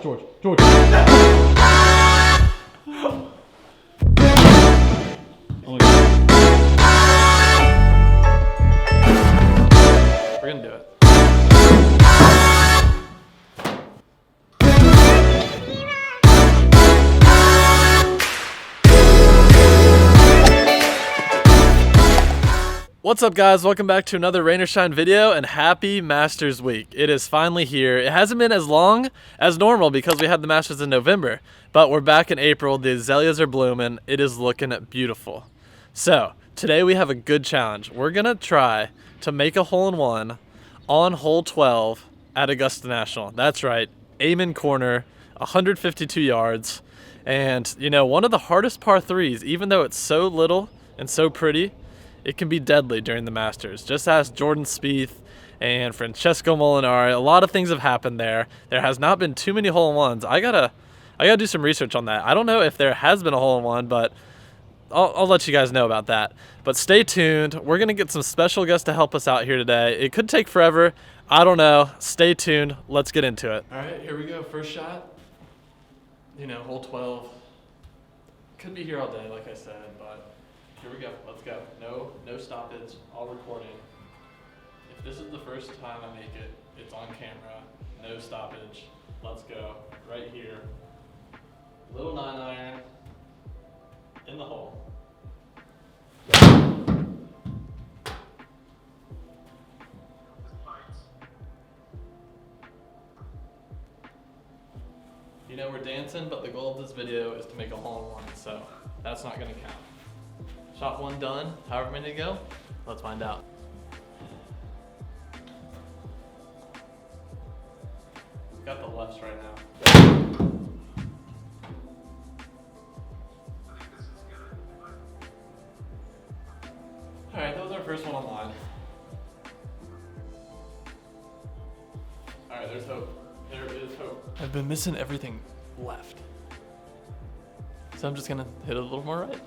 George. George. Oh my God. We're gonna do it. What's up, guys? Welcome back to another Rain or Shine video, and happy Masters Week. It is finally here. It hasn't been as long as normal because we had the Masters in November, but we're back in April. The azaleas are blooming. It is looking beautiful. So today we have a good challenge. We're gonna try to make a hole-in-one on hole 12 at Augusta National. That's right, Amen Corner, 152 yards. And you know, one of the hardest par threes, even though it's so little and so pretty, it can be deadly during the Masters. Just ask Jordan Spieth and Francesco Molinari. A lot of things have happened there. There has not been too many hole-in-ones. I gotta do some research on that. I don't know if there has been a hole-in-one, but I'll let you guys know about that. But stay tuned. We're gonna get some special guests to help us out here today. It could take forever. I don't know. Stay tuned. Let's get into it. All right, here we go. First shot. You know, hole 12. Could be here all day, like I said, but here we go. Let's go. No stoppage. All recording. If this is the first time I make it, it's on camera. No stoppage. Let's go. Right here. Little 9-iron in the hole. You know, we're dancing, but the goal of this video is to make a hole-in-one, so that's not gonna count. Shot one done, however many to go, let's find out. Got the lefts right now. All right, that was our first one online. All right, there's hope. There is hope. I've been missing everything left, so I'm just gonna hit it a little more right.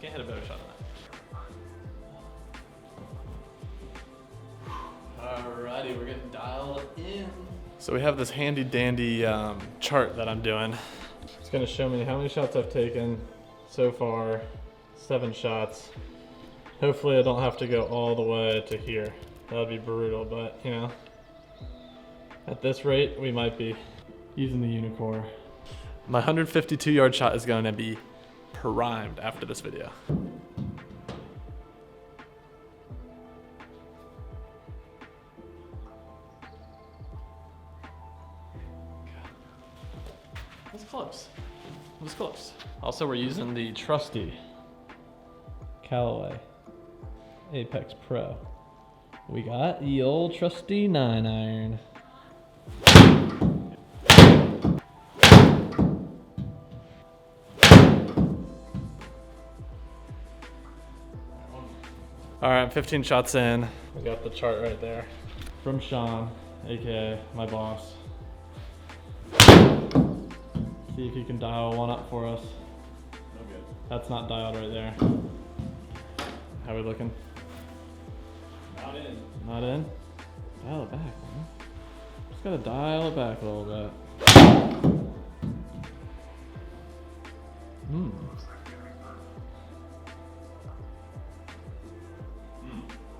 Can't hit a better shot than that. Alrighty, we're getting dialed in. So we have this handy dandy chart that I'm doing. It's gonna show me how many shots I've taken so far. 7 shots. Hopefully I don't have to go all the way to here. That would be brutal, but you know, at this rate, we might be using the unicorn. My 152 yard shot is gonna be primed after this video. That's close. It was close. Also, we're using the trusty Callaway Apex Pro. We got the old trusty 9-iron. All right, I'm 15 shots in. We got the chart right there from Sean, aka my boss. See if you can dial one up for us. No good. That's not dialed right there. How are we looking? Not in. Not in? Dial it back, man. Just gotta dial it back a little bit.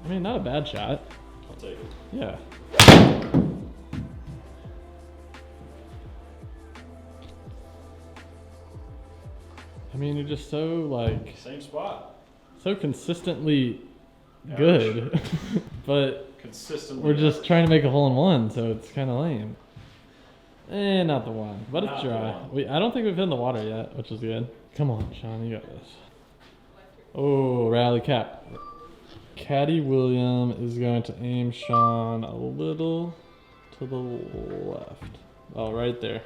I mean, not a bad shot. I'll take it. Yeah. I mean, you're just so like... Same spot. So consistently good. But consistently we're just trying to make a hole-in-one, so it's kind of lame. Not the one, but it's dry. I don't think we've hit in the water yet, which is good. Come on, Sean, you got this. Oh, rally cap. Caddy William is going to aim Sean a little to the left. Oh, right there.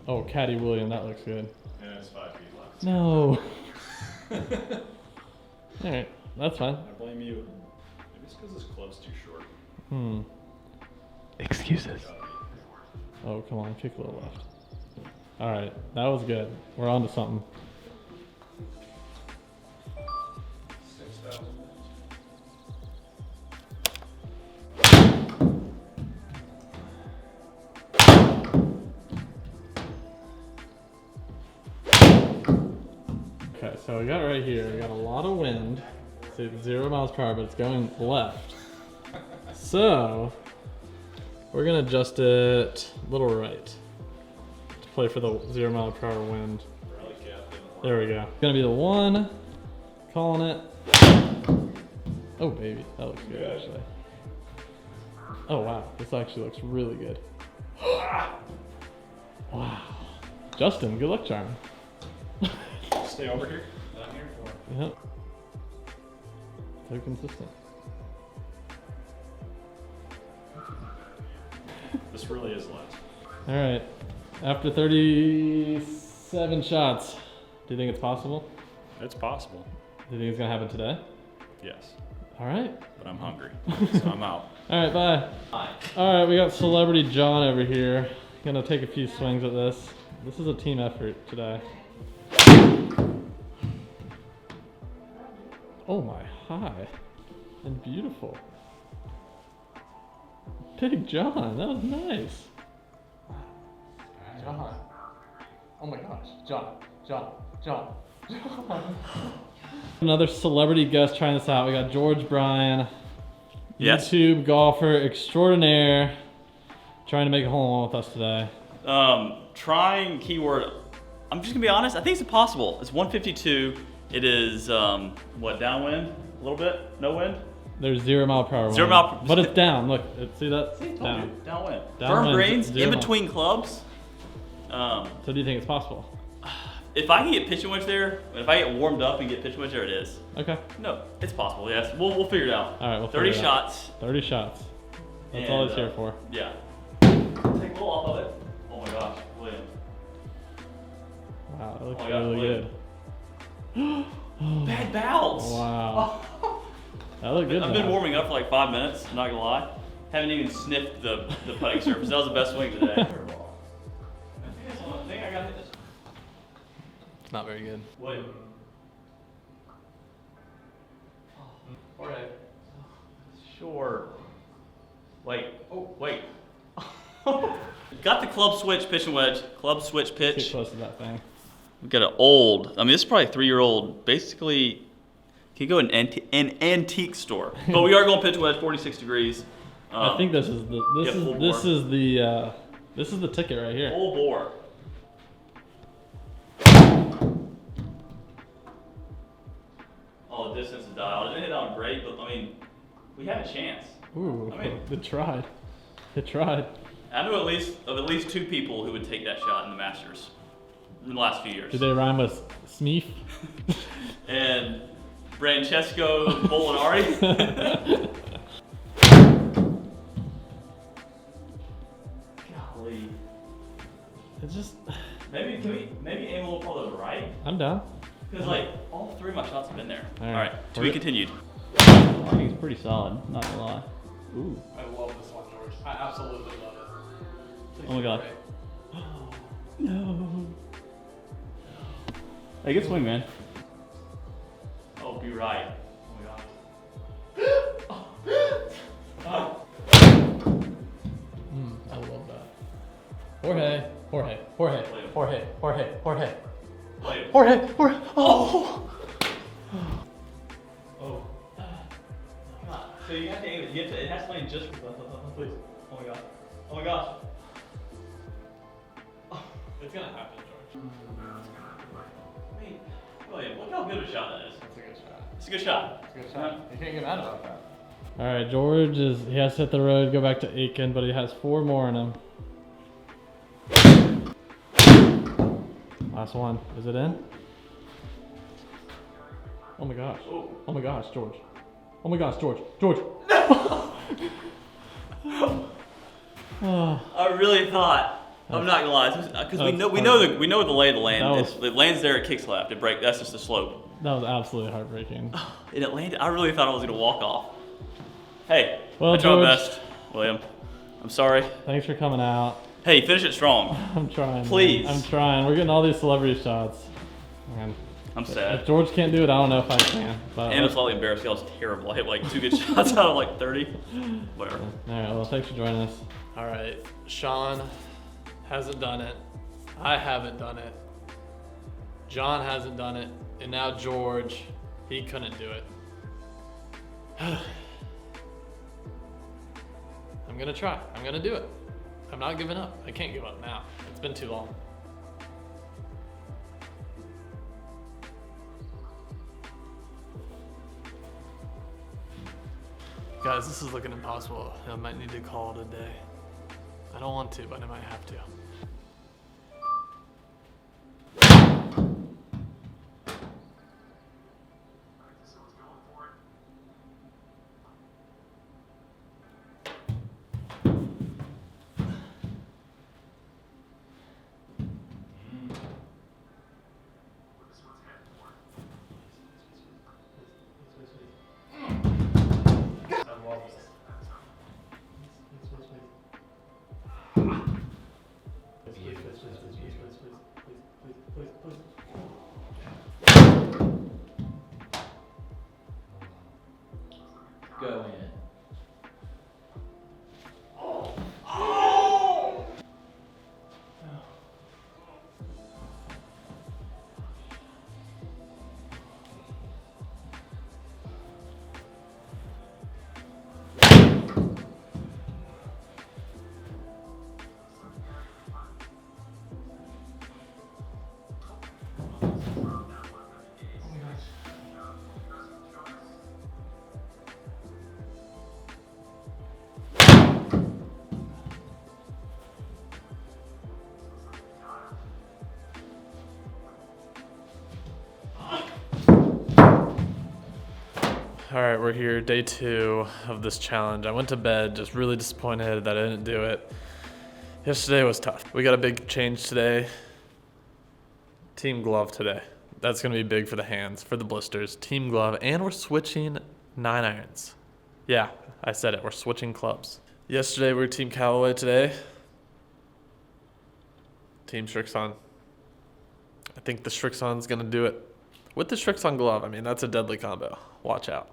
Oh, Caddy William, that looks good. And it's 5 feet left. No. Alright, that's fine. I blame you. Maybe it's because this club's too short. Excuses. Oh, come on, kick a little left. All right, that was good. We're on to something. 6,000. Okay, so we got it right here. We got a lot of wind. It's 0 miles per hour, but it's going left. So we're gonna adjust it a little right to play for the 0 mile per hour wind. There we go. Gonna be the 1. Calling it. Oh baby, that looks good actually. Oh wow, this actually looks really good. Wow. Justin, good luck charm. Stay over here. That I'm here for. Yep. So consistent. This really is left. All right. After 37 shots, do you think it's possible? It's possible. Do you think it's gonna happen today? Yes. All right. But I'm hungry, so I'm out. All right, bye. Bye. All right, we got Celebrity John over here. Gonna take a few swings at this. This is a team effort today. Oh my, high and beautiful. Big John, that was nice. John. Oh my gosh. John. Another celebrity guest trying this out. We got George Bryan, Yes. YouTube golfer extraordinaire, trying to make a hole in one with us today. Trying keyword. I'm just gonna be honest. I think it's impossible. It's 152. It is what, downwind? A little bit? No wind? There's 0 mile per hour 0 wind. mile per- But it's down. Look, see that? Told Down. you, downwind. Downwind, Firm greens 0 in mile. between clubs. So do you think it's possible? If I can get pitching wedge there, if I get warmed up and get pitching wedge there, it is. Okay. No, it's possible. Yes, we'll figure it out. All right, we'll 30 figure it out. shots. 30 shots. That's And, all it's here for. Yeah. Take a little off of it. Oh my gosh, William. Wow, that looks Oh my God, really William. good. Bad bounce. Wow. That looked good. I've been warming up for like 5 minutes, I'm not gonna lie. Haven't even sniffed the putting surface. That was the best swing today. I think that's the only thing I got hit this. It's not very good. Wait. Alright. Sure. Wait. Oh, wait. Got the club switch pitch and wedge. Club switch Too pitch. close to that thing. We've got an old. I mean, this is probably a 3-year-old. Basically, can you go in an antique store? But we are going pitch and wedge, 46 degrees. I think this is the yeah, full this is the ticket right here. Full bore. Oh, the distance is dialed. It didn't hit out great, but I mean, we had a chance. Ooh, I mean- it tried. It tried. I know at least 2 people who would take that shot in the Masters in the last few years. Did they rhyme with Smeef? And Francesco Molinari. Golly. It's just. Maybe aim a little further to the right? I'm down. Because like all 3 of my shots have been there. All All right. right. To be continued. I think it's pretty solid, not gonna lie. Ooh. I love this one, George. I absolutely love it. Oh my god. No. Hey, good swing, man. Oh, be right. Oh my god. I love that. Jorge. Wait. Oh. Oh. Come on. So you have to aim it. It has to land just for please. Oh my god. Oh my gosh. It's gonna happen, George. Wait. William, look how good a shot that is. It's a good shot. It's a good shot. It's a good shot. You can't get mad about that. All right, George he has to hit the road, go back to Aiken, but he has 4 more in him. Last one. Is it in? Oh my gosh. Oh. Oh my gosh, George. Oh my gosh, George. George. Oh. I really thought. I'm not gonna lie, because we That's know the lay of the land. That If it lands there, it kicks left. It breaks. That's just the slope. That was absolutely heartbreaking. And it landed. I really thought I was gonna walk off. Hey, Well, I tried my George. best, William. I'm sorry. Thanks for coming out. Hey, finish it strong. I'm trying. Please. Man. I'm trying. We're getting all these celebrity shots. Man. I'm If sad. George can't do it, I don't know if I can. But And I'm slightly embarrassed. I was terrible. I hit like 2 good shots out of like 30. Whatever. All right, well, thanks for joining us. All right, Sean hasn't done it. I haven't done it. John hasn't done it. And now George, he couldn't do it. I'm gonna try. I'm gonna do it. I'm not giving up. I can't give up now. It's been too long. Guys, this is looking impossible. I might need to call it a day. I don't want to, but I might have to. Go in. All right, we're here, day 2 of this challenge. I went to bed just really disappointed that I didn't do it. Yesterday was tough. We got a big change today. Team glove today. That's gonna be big for the hands, for the blisters. Team glove, and we're switching 9-irons. Yeah, I said it, we're switching clubs. Yesterday we were Team Callaway, today Team Strixon. I think the Strixon's gonna do it. With the Strixon glove, I mean, that's a deadly combo. Watch out.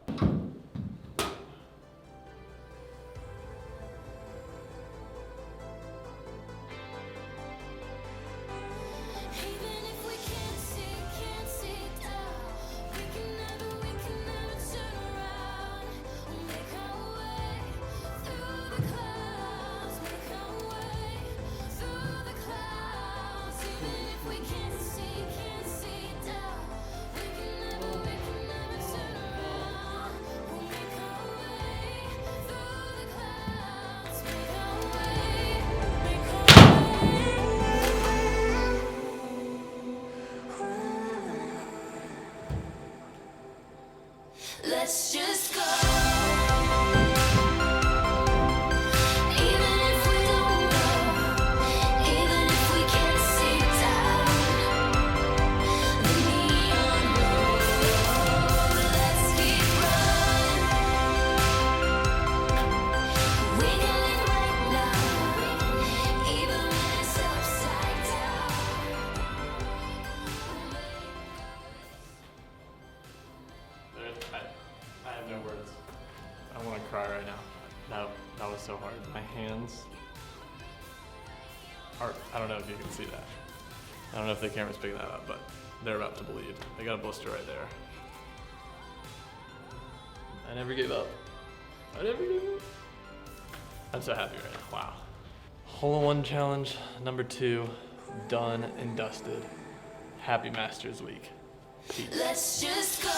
Let's just go. Even if we don't know, even if we can't see down the neon road, let's keep running. We can live right now, even when it's upside down. I have no words. I want to cry right now. That was so hard. My hands are, I don't know if you can see that. I don't know if the camera's picking that up, but they're about to bleed. They got a blister right there. I never gave up. I never gave up. I'm so happy right now. Wow. Hole-in-one challenge number 2, done and dusted. Happy Masters Week. Peace. Let's just go.